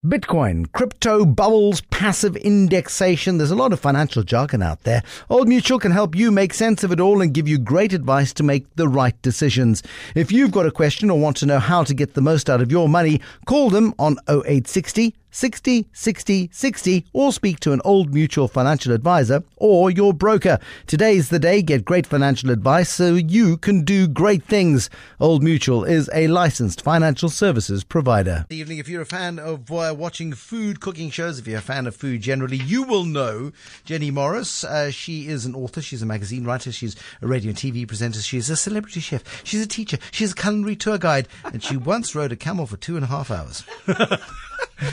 Bitcoin, crypto, bubbles, passive indexation. There's a lot of financial jargon out there. Old Mutual can help you make sense of it all and give you great advice to make the right decisions. If you've got a question or want to know how to get the most out of your money, call them on 0860 60 60 60 or speak to an Old Mutual financial advisor or your broker. Today's the day. Get great financial advice so you can do great things. Old Mutual is a licensed financial services provider. Good evening. If you're a fan of watching food cooking shows, if you're a fan of food generally, you will know Jenny Morris. She is an author. She's a magazine writer. She's a radio and TV presenter. She's a celebrity chef. She's a teacher. She's a culinary tour guide. And she once rode a camel for 2.5 hours.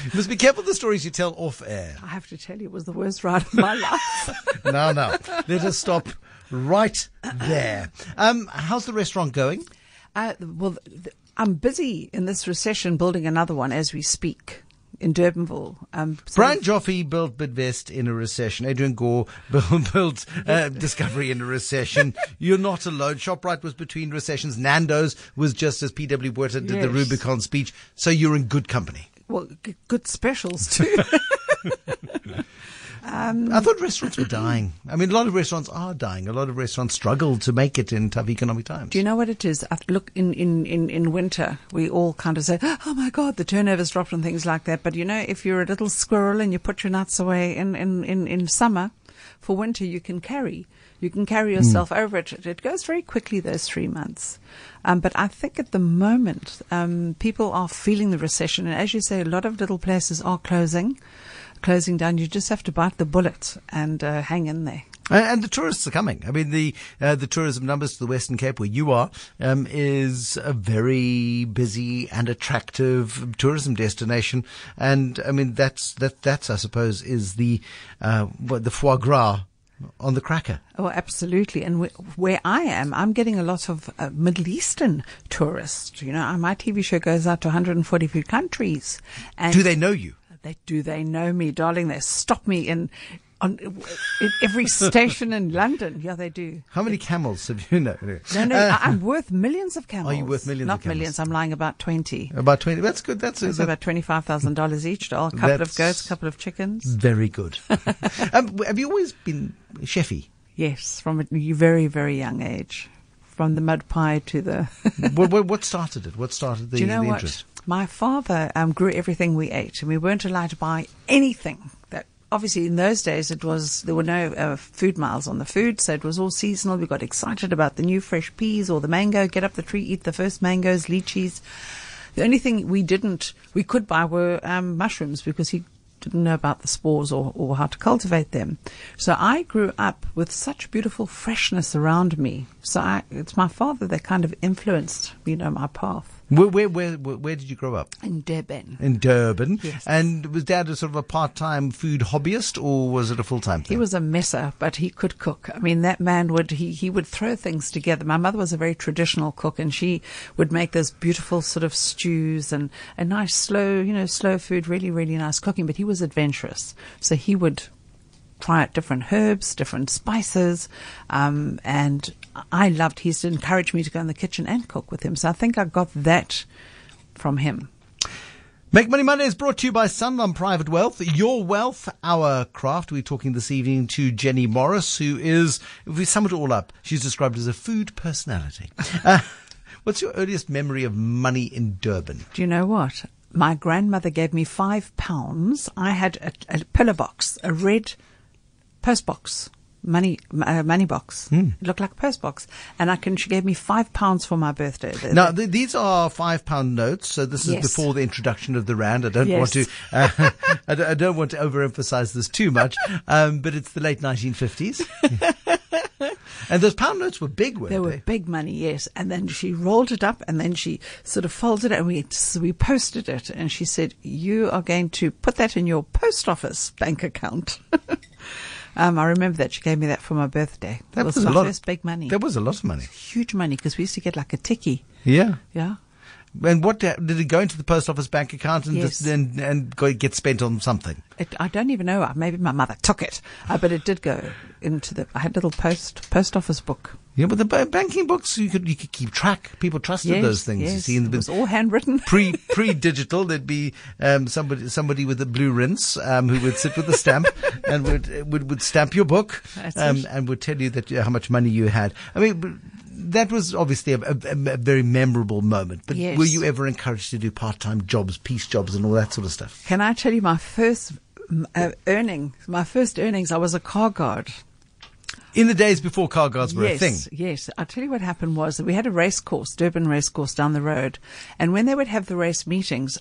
You must be careful the stories you tell off air. I have to tell you, it was the worst ride of my life. No. Let us stop right there. How's the restaurant going? I'm busy in this recession building another one as we speak in Durbanville. Brian Joffe built Bidvest in a recession. Adrian Gore built Discovery in a recession. You're not alone. ShopRite was between recessions. Nando's was just as P.W. Botha did the Rubicon speech. So you're in good company. Well, good specials too. I thought restaurants were dying. I mean, a lot of restaurants are dying. A lot of restaurants struggle to make it in tough economic times. Do you know what it is? Look, in winter, we all kind of say, oh my God, the turnover's dropped and things like that. But you know, if you're a little squirrel and you put your nuts away in summer, for winter you can carry yourself over it. It goes very quickly, those 3 months. But I think at the moment, people are feeling the recession. And as you say, a lot of little places are closing down. You just have to bite the bullet and hang in there. And the tourists are coming. I mean, the tourism numbers to the Western Cape, where you are, is a very busy and attractive tourism destination. And I mean, that's I suppose is the foie gras on the cracker. Oh, absolutely. And where I am, I'm getting a lot of Middle Eastern tourists. You know, my TV show goes out to 143 countries. And do they know you? They know me, darling. They stop me in every station in London. Yeah, they do. How many camels have you? No. I'm worth millions of camels. Are you worth millions of camels? Not millions. I'm lying about 20. About 20. That's good. That's about $25,000 each. A couple of goats, a couple of chickens. Very good. Have you always been chefy? Yes, from a very, very young age. From the mud pie to the... What started it? What started the interest? My father grew everything we ate, and we weren't allowed to buy anything. That obviously in those days there were no food miles on the food, so it was all seasonal. We got excited about the new fresh peas or the mango. Get up the tree, eat the first mangoes, lychees. The only thing we could buy were mushrooms, because he didn't know about the spores or how to cultivate them. So I grew up with such beautiful freshness around me. So it's my father that kind of influenced, my path. Where did you grow up? In Durban. In Durban. Yes. And was Dad a sort of a part-time food hobbyist, or was it a full-time thing? He was a messer, but he could cook. I mean, that man would throw things together. My mother was a very traditional cook, and she would make those beautiful sort of stews and a nice slow food, really, really nice cooking. But he was adventurous. So he would try out different herbs, different spices, and I loved. He used to encourage me to go in the kitchen and cook with him. So I think I got that from him. Make Money Monday is brought to you by Sanlam Private Wealth. Your wealth, our craft. We're talking this evening to Jenny Morris, who is, if we sum it all up, she's described as a food personality. What's your earliest memory of money in Durban? Do you know what? My grandmother gave me £5. I had a pillar box, a red post box, money box. It looked like a post box, and she gave me £5 for my birthday. Now these are £5 notes, so this is before the introduction of the rand. I don't want to I don't want to overemphasize this too much, but it's the late 1950s. And those pound notes were big, weren't they? They were big money, yes. And then she rolled it up, and then she sort of folded it, and we posted it. And she said, "You are going to put that in your post office bank account." I remember that she gave me that for my birthday. That was my first big money. That was a lot of money. Huge money, because we used to get like a tikkie. Yeah. Yeah. And what did it go into the post office bank account and Yes. and get spent on something? I don't even know. Maybe my mother took it, but it did go into the. I had a little post office book. Yeah, but the banking books you could keep track. People trusted those things. Yes, You see, it was all handwritten. Pre-digital, there'd be somebody with a blue rinse who would sit with a stamp and would stamp your book and would tell you that how much money you had. I mean, that was obviously a very memorable moment. But Yes. were you ever encouraged to do part-time jobs, piece jobs, and all that sort of stuff? Can I tell you my first earnings? My first earnings, I was a car guard. In the days before car guards were a thing. Yes. I'll tell you what happened was that we had a race course, Durban race course down the road. And when they would have the race meetings,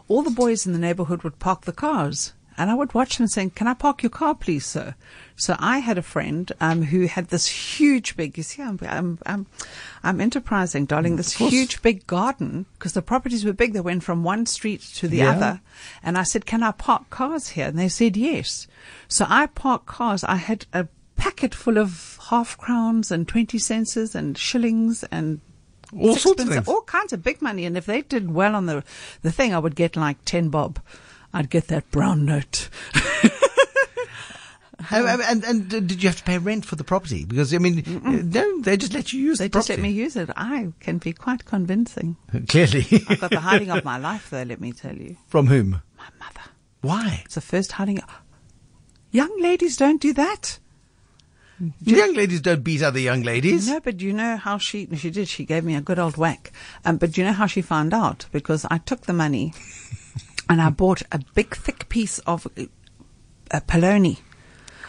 all the boys in the neighborhood would park the cars. And I would watch them saying, "Can I park your car, please, sir?" So I had a friend who had this huge big, you see, I'm enterprising, darling, this huge big garden, because the properties were big. They went from one street to the other. And I said, "Can I park cars here?" And they said, "Yes." So I parked cars. I had a packet full of half crowns and 20 cents and shillings and All sorts of sixpence, things. all kinds of big money. And if they did well on the thing, I would get like 10 bob. I'd get that brown note. And did you have to pay rent for the property? Because, I mean, no, they just let you use They the just property. let me use it. I can be quite convincing. Clearly. I've got the hiding of my life, though, let me tell you. From whom? My mother. Why? It's the first hiding. Young ladies don't do that. Young ladies don't beat other young ladies. No, but you know how she did. She gave me a good old whack. But you know how she found out? Because I took the money and I bought a big, thick piece of polony.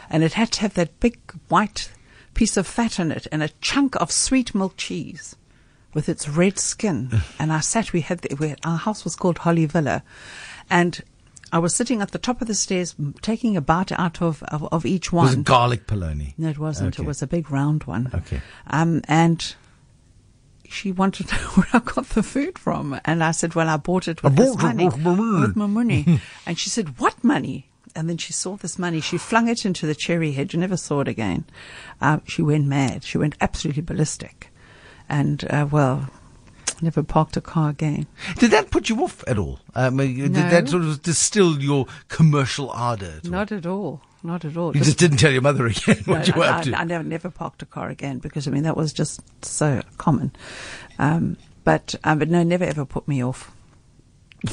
And it had to have that big white piece of fat in it and a chunk of sweet milk cheese with its red skin. And I sat, our house was called Holly Villa. And I was sitting at the top of the stairs taking a bite out of each one. Was it garlic polony? No, it wasn't. Okay. It was a big round one. Okay. And she wanted to know where I got the food from. And I said, well, I bought it with this money. With my money. And she said, what money? And then she saw this money. She flung it into the cherry hedge. You never saw it again. She went mad. She went absolutely ballistic. And, never parked a car again. Did that put you off at all? Did that sort of distill your commercial ardor? At all? Not at all. Not at all. You just didn't tell your mother again what you were up to. I never parked a car again because, I mean, that was just so common. But no, never ever put me off.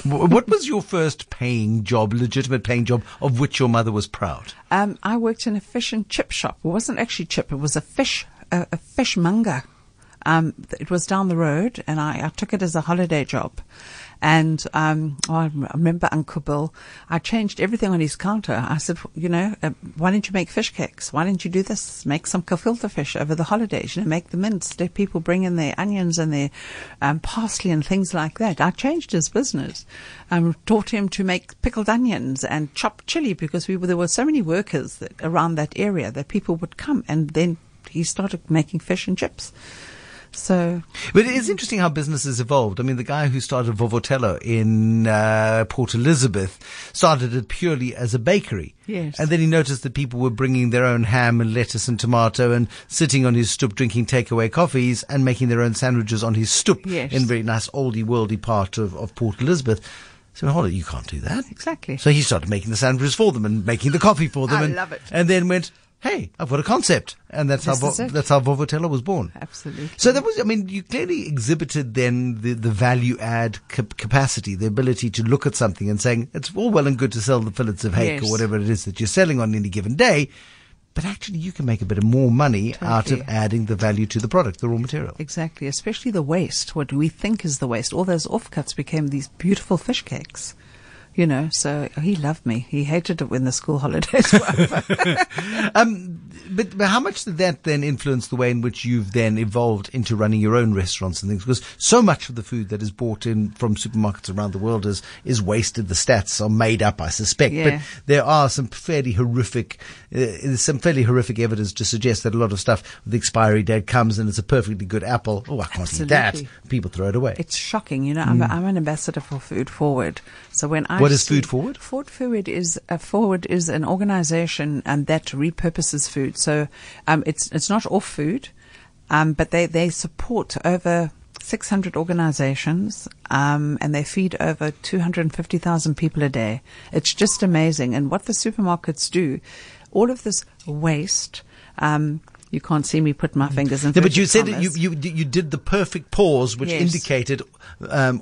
What was your first legitimate paying job of which your mother was proud? I worked in a fish and chip shop. It wasn't actually chip. It was a fishmonger. It was down the road, and I took it as a holiday job. And I remember Uncle Bill. I changed everything on his counter. I said, why don't you make fish cakes? Why don't you do this? Make some gefilte fish over the holidays. Make the mince. Let people bring in their onions and their parsley and things like that. I changed his business. Taught him to make pickled onions and chopped chili because there were so many workers around that area that people would come. And then he started making fish and chips. But it is interesting how businesses evolved. I mean, the guy who started Vovotello in Port Elizabeth started it purely as a bakery. Yes. And then he noticed that people were bringing their own ham and lettuce and tomato and sitting on his stoop drinking takeaway coffees and making their own sandwiches on his stoop Yes. in a very nice oldie-worldy part of Port Elizabeth. So, hold on, you can't do that. Exactly. So he started making the sandwiches for them and making the coffee for them. I love it. And then went, hey, I've got a concept. And that's how Vovotello was born. Absolutely. So you clearly exhibited then the value add capacity, the ability to look at something and saying, it's all well and good to sell the fillets of hake or whatever it is that you're selling on any given day, but actually you can make a bit of more money out of adding the value to the product, the raw material. Exactly, especially the waste, what we think is the waste. All those offcuts became these beautiful fish cakes. So he loved me. He hated it when the school holidays were over. But how much did that then influence the way in which you've then evolved into running your own restaurants and things? Because so much of the food that is bought in from supermarkets around the world is wasted. The stats are made up, I suspect. Yeah. But there are some fairly horrific evidence to suggest that a lot of stuff, the expiry date comes and it's a perfectly good apple. Oh, I can't eat that. People throw it away. It's shocking. I'm an ambassador for Food Forward. So when What is Food Forward? Food Forward is an organization that repurposes food. So it's not off food, but they support over 600 organizations, and they feed over 250,000 people a day. It's just amazing. And what the supermarkets do, all of this waste, you can't see me put my fingers in. No, but you said you did the perfect pause, which indicated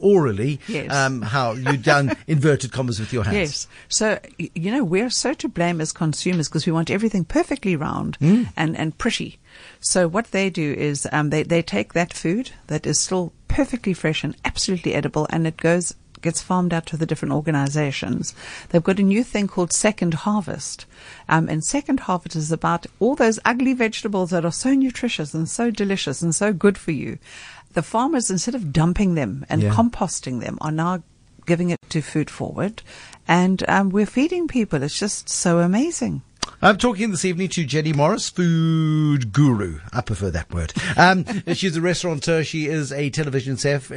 orally how you'd done inverted commas with your hands. Yes. So, we're so to blame as consumers because we want everything perfectly round and pretty. So what they do is they take that food that is still perfectly fresh and absolutely edible, and it gets farmed out to the different organizations. They've got a new thing called Second Harvest. And Second Harvest is about all those ugly vegetables that are so nutritious and so delicious and so good for you. The farmers, instead of dumping them and composting them, are now giving it to Food Forward. And we're feeding people. It's just so amazing. I'm talking this evening to Jenny Morris, food guru. I prefer that word. She's a restaurateur. She is a television chef.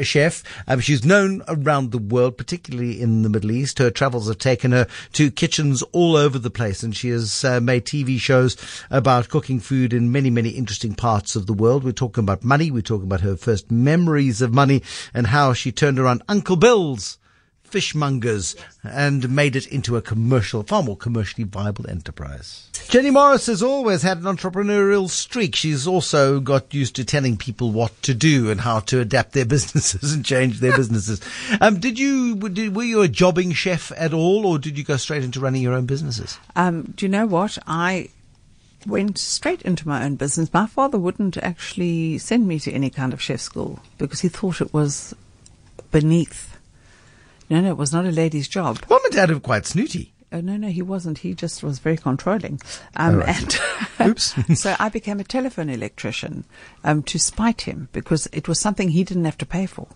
She's known around the world, particularly in the Middle East. Her travels have taken her to kitchens all over the place, and she has made TV shows about cooking food in many, many interesting parts of the world. We're talking about money. We're talking about her first memories of money and how she turned around Uncle Bill's fishmongers and made it into a far more commercially viable enterprise. Jenny Morris has always had an entrepreneurial streak. She's also got used to telling people what to do and how to adapt their businesses and change their businesses. Were you a jobbing chef at all, or did you go straight into running your own businesses? Do you know what? I went straight into my own business. My father wouldn't actually send me to any kind of chef school because he thought it was beneath. No, it was not a lady's job. Mom and Dad are quite snooty. Oh, no, he wasn't. He just was very controlling. Right. And Oops. So I became a telephone electrician to spite him because it was something he didn't have to pay for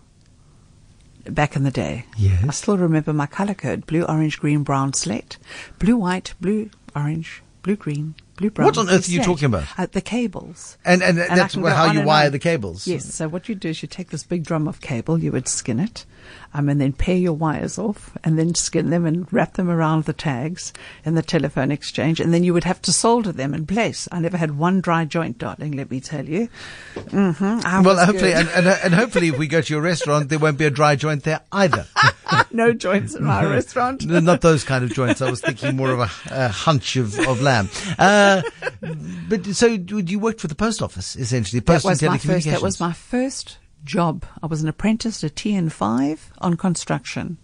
back in the day. Yes. I still remember my color code: blue, orange, green, brown, slate, blue, white, blue, orange, blue, green, blue, brown. What on earth are you talking about? The cables. And that's how you wire the cables? Yes. So what you do is you take this big drum of cable, you would skin it, and then pare your wires off, and then skin them and wrap them around the tags in the telephone exchange, and then you would have to solder them in place. I never had one dry joint, darling, let me tell you. Well, hopefully, and hopefully if we go to your restaurant, there won't be a dry joint there either. No joints in my restaurant. Not those kind of joints. I was thinking more of a hunch of lamb. But so you worked for the post office, essentially, Post and Telecommunications. That was my first job. I was an apprentice at TN5 on construction.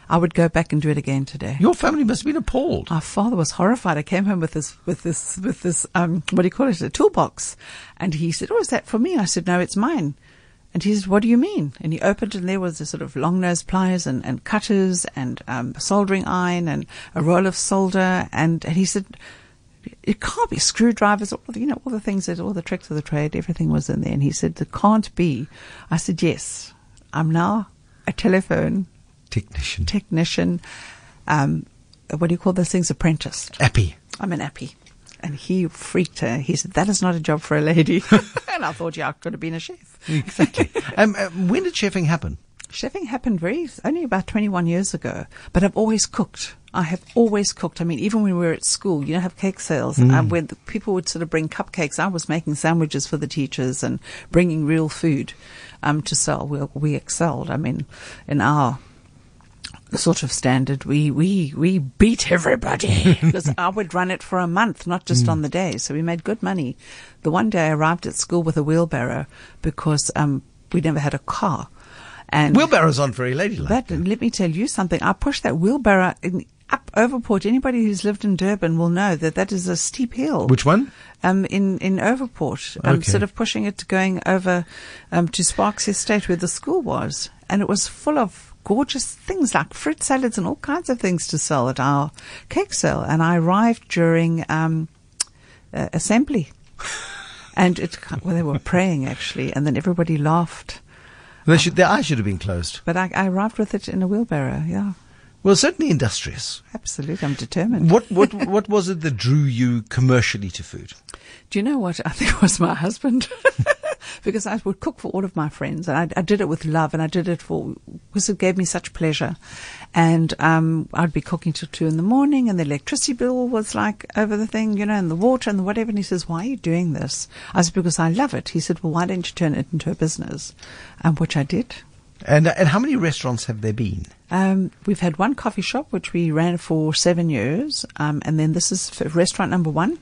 I would go back and do it again today. Your family must have been appalled. My father was horrified. I came home with this what do you call it, a toolbox, and he said, "Oh, is that for me?" I said, "No, it's mine." And he said, "What do you mean?" And he opened, and there was a sort of long nose pliers and cutters and a soldering iron and a roll of solder, and he said, "It can't be screwdrivers, all the things all the tricks of the trade, everything was in there." And he said, "It can't be." I said, "Yes, I'm now a telephone technician. What do you call those things? Apprenticed. Appy. I'm an appy." And he freaked her. He said, "That is not a job for a lady." And I thought, I could have been a chef. Exactly. When did chefing happen? Chefing happened only about 21 years ago. But I've always cooked. I have always cooked. I mean, even when we were at school, have cake sales. When the people would sort of bring cupcakes, I was making sandwiches for the teachers and bringing real food to sell. We excelled. I mean, in our sort of standard, we beat everybody because I would run it for a month, not just on the day. So we made good money. The one day I arrived at school with a wheelbarrow because we never had a car. And wheelbarrows aren't very ladylike. Let me tell you something. I pushed that wheelbarrow up Overport. Anybody who's lived in Durban will know that is a steep hill. Which one? In Overport. Okay. Sort of pushing it going over to Sparks Estate where the school was. And it was full of gorgeous things like fruit salads and all kinds of things to sell at our cake sale. And I arrived during assembly. And they were praying actually. And then everybody laughed. Their eyes should have been closed. But I arrived with it in a wheelbarrow, yeah. Well, certainly industrious. Absolutely, I'm determined. What was it that drew you commercially to food? Do you know what? I think it was my husband. because I would cook for all of my friends, and I did it with love, and I did it because it gave me such pleasure. And I'd be cooking till 2 a.m, and the electricity bill was like over the thing, and the water and the whatever. And he says, "Why are you doing this?" I said, "Because I love it." He said, "Well, why don't you turn it into a business?" Which I did. And how many restaurants have there been? We've had one coffee shop, which we ran for 7 years. And then this is restaurant number 1.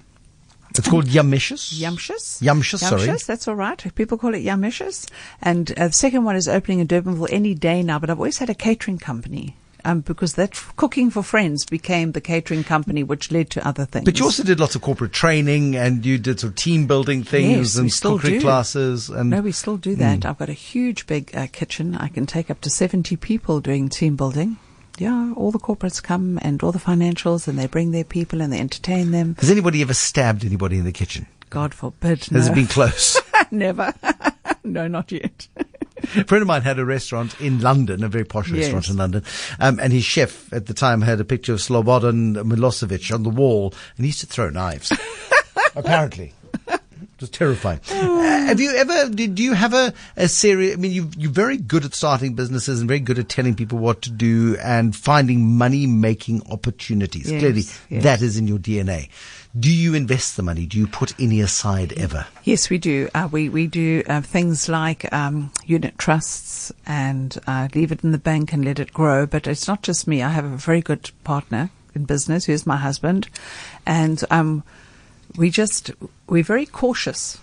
It's called Yumishus. Yumshus, sorry. That's all right. People call it Yumishus. And the second one is opening in Durbanville any day now. But I've always had a catering company. Because that cooking for friends became the catering company, which led to other things. But you also did lots of corporate training, and you did sort of team building things, and cookery classes. And no, we still do that. I've got a huge, big kitchen. I can take up to 70 people doing team building. Yeah, all the corporates come and all the financials, and they bring their people and they entertain them. Has anybody ever stabbed anybody in the kitchen? God forbid. Has it been close? Never. No, not yet. A friend of mine had a restaurant in London, a very posh restaurant in London, and his chef at the time had a picture of Slobodan Milosevic on the wall, and he used to throw knives. Apparently. It was terrifying. Do you have a serious, I mean, you're very good at starting businesses and very good at telling people what to do and finding money-making opportunities. Yes, Clearly, yes. that is in your DNA. Do you invest the money? Do you put any aside ever? Yes, we do. We do things like unit trusts and leave it in the bank and let it grow. But it's not just me. I have a very good partner in business who's my husband. And we're very cautious.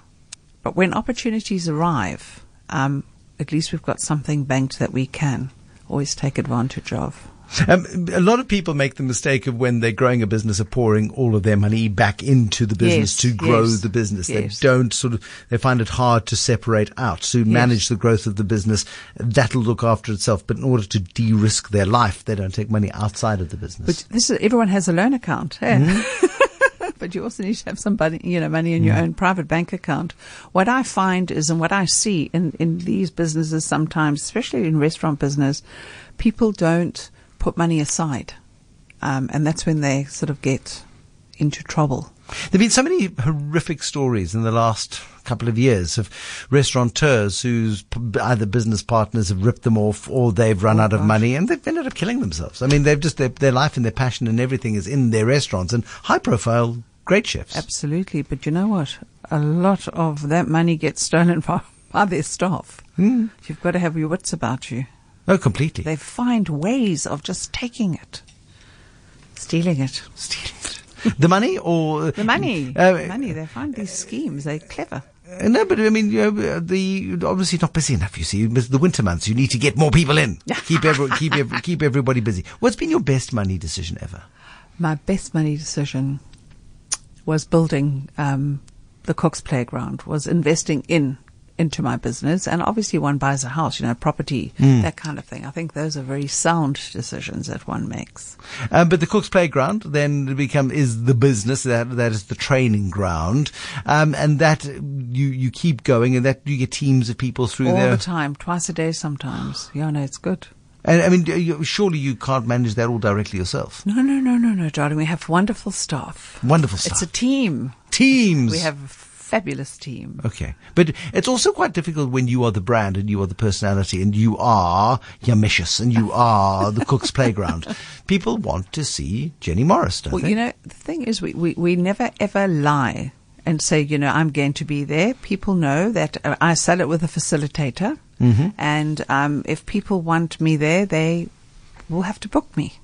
But when opportunities arrive, at least we've got something banked that we can always take advantage of. A lot of people make the mistake of when they're growing a business of pouring all of their money back into the business to grow the business. Yes. They find it hard to separate out, to manage the growth of the business. That'll look after itself. But in order to de-risk their life, they don't take money outside of the business. But everyone has a loan account. Yeah. Mm-hmm. But you also need to have money in your own private bank account. What I find is, and what I see in these businesses sometimes, especially in restaurant business, people don't put money aside. And that's when they sort of get into trouble. There have been so many horrific stories in the last couple of years of restaurateurs whose either business partners have ripped them off or they've run out of money and they've ended up killing themselves. I mean, they've just, their life and their passion and everything is in their restaurants, and high profile, great chefs. Absolutely. But you know what? A lot of that money gets stolen by their staff. You've got to have your wits about you. Oh, completely. They find ways of just taking it. Stealing it. The money or... The money. Money. They find these schemes. They're clever. No, but I mean, obviously not busy enough, you see. The winter months, you need to get more people in. Keep everybody busy. What's been your best money decision ever? My best money decision was building the Cook's Playground, was investing into my business, and obviously one buys a house, property, that kind of thing. I think those are very sound decisions that one makes. But the Cook's Playground then is the business, that is the training ground, and that you keep going, and that you get teams of people through there. All the time, twice a day sometimes. Yeah, no, it's good. And I mean, surely you can't manage that all directly yourself. No, darling. We have wonderful staff. Wonderful staff. It's a team. Teams. We have fabulous team. Okay. But it's also quite difficult when you are the brand and you are the personality and you are Yumishus and you are the Cook's Playground. People want to see Jenny Morris, don't they? The thing is we never ever lie and say, I'm going to be there. People know that I sell it with a facilitator. Mm-hmm. And if people want me there, they will have to book me.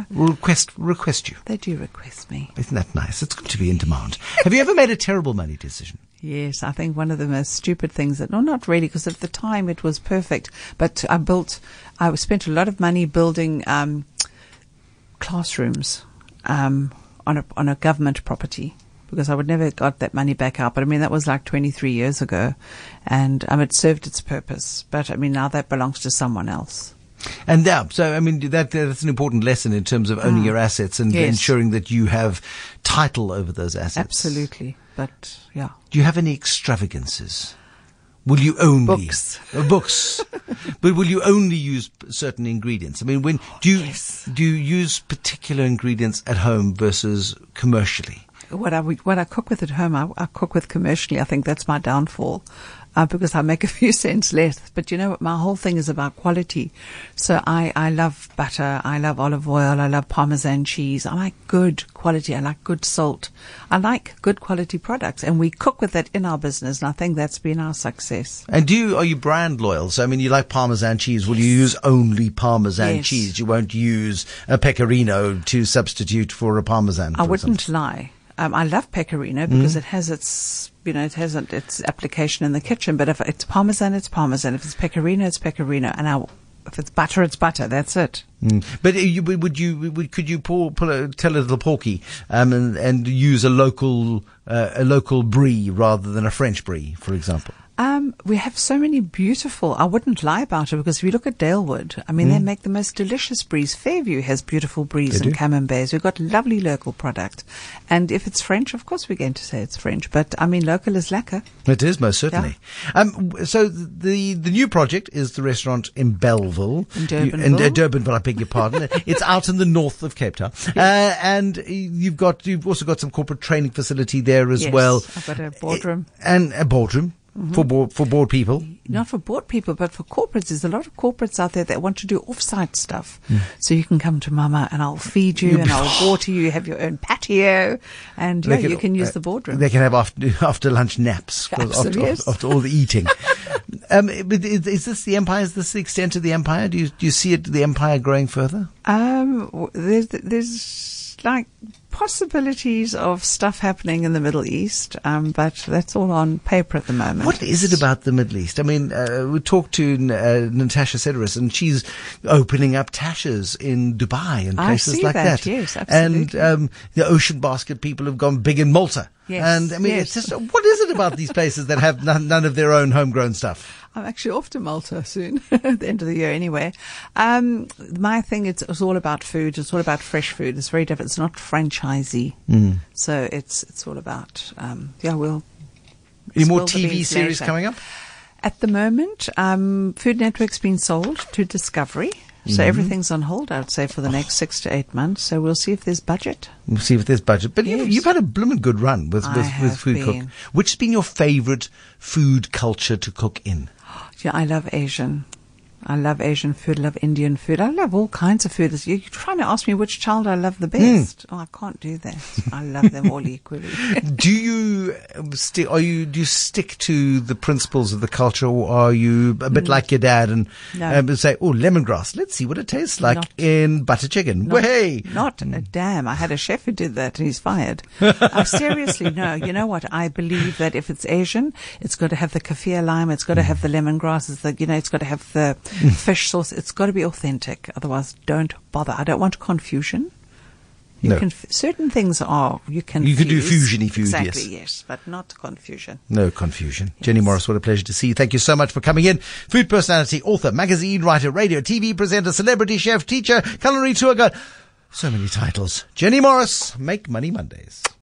Request you. They do request me. Isn't that nice? It's good to be in demand. Have you ever made a terrible money decision? Yes, I think one of the most stupid things not really, because at the time it was perfect, but I spent a lot of money building classrooms on a government property, because I would never got that money back out. But I mean, that was like 23 years ago, and it served its purpose. But I mean, now that belongs to someone else. And so I mean that's an important lesson in terms of owning your assets and ensuring that you have title over those assets. Absolutely, but yeah. Do you have any extravagances? Will you only books? But will you only use certain ingredients? I mean, do you use particular ingredients at home versus commercially? What I cook with at home, I cook with commercially. I think that's my downfall. because I make a few cents less. But you know what? My whole thing is about quality. So I love butter. I love olive oil. I love Parmesan cheese. I like good quality. I like good salt. I like good quality products. And we cook with that in our business. And I think that's been our success. And are you brand loyal? So, I mean, you like Parmesan cheese. Will you use only Parmesan cheese? You won't use a Pecorino to substitute for a Parmesan? I wouldn't lie. I love Pecorino because it has its application in the kitchen. But if it's Parmesan, it's Parmesan. If it's Pecorino, it's Pecorino. And if it's butter, it's butter. That's it. But could you tell a little porky and use a local brie rather than a French brie, for example? We have so many beautiful, I wouldn't lie about it, because if you look at Dalewood, I mean, they make the most delicious bries. Fairview has beautiful bries and camemberts. We've got lovely local product. And if it's French, of course we're going to say it's French. But, I mean, local is lekker. It is, most certainly. Yeah. So the new project is the restaurant in Belleville. In Durbanville. In Durbanville, I beg your pardon. It's out in the north of Cape Town. Yes. And you've also got some corporate training facility there as well. I've got a boardroom. And a boardroom. For board people? Not for board people, but for corporates. There's a lot of corporates out there that want to do off-site stuff. So you can come to Mama and I'll feed you and I'll water you. You have your own patio and you can use the boardroom. They can have after lunch naps after all the eating. Is this the empire? Is this the extent of the empire? Do you see the empire growing further? There's like possibilities of stuff happening in the Middle East, but that's all on paper at the moment. What is it about the Middle East? I mean, we talked to Natasha Sedaris, and she's opening up tashas in Dubai and places like that. Yes, absolutely. And the Ocean Basket people have gone big in Malta. Yes, and I mean, it's just, what is it about these places that have none of their own homegrown stuff? I'm actually off to Malta soon, at the end of the year anyway. My thing, it's all about food. It's all about fresh food. It's very different. It's not franchisee. So it's all about, Any more TV series coming up? At the moment, Food Network's been sold to Discovery. So everything's on hold, I would say, for the next 6 to 8 months. So we'll see if there's budget. We'll see if there's budget. But you've had a blooming good run with Food Cook. Which has been your favourite food culture to cook in? Yeah, I love Asian. I love Asian food. I love Indian food. I love all kinds of food. You're trying to ask me which child I love the best. Oh, I can't do that. I love them all equally. Do you stick to the principles of the culture, or are you a bit like your dad and say, oh, lemongrass, let's see what it tastes like in butter chicken? Not a damn. I had a chef who did that and he's fired. Seriously, no. You know what? I believe that if it's Asian, it's got to have the kaffir lime. It's got to have the lemongrass. It's got to have the fish sauce. It's got to be authentic. Otherwise, don't bother. I don't want confusion. Certain things you can do fusiony food, exactly, yes, but not confusion. No confusion. Yes. Jenny Morris, what a pleasure to see you. Thank you so much for coming in. Food personality, author, magazine writer, radio, TV presenter, celebrity chef, teacher, culinary tour guide. So many titles. Jenny Morris, Make Money Mondays.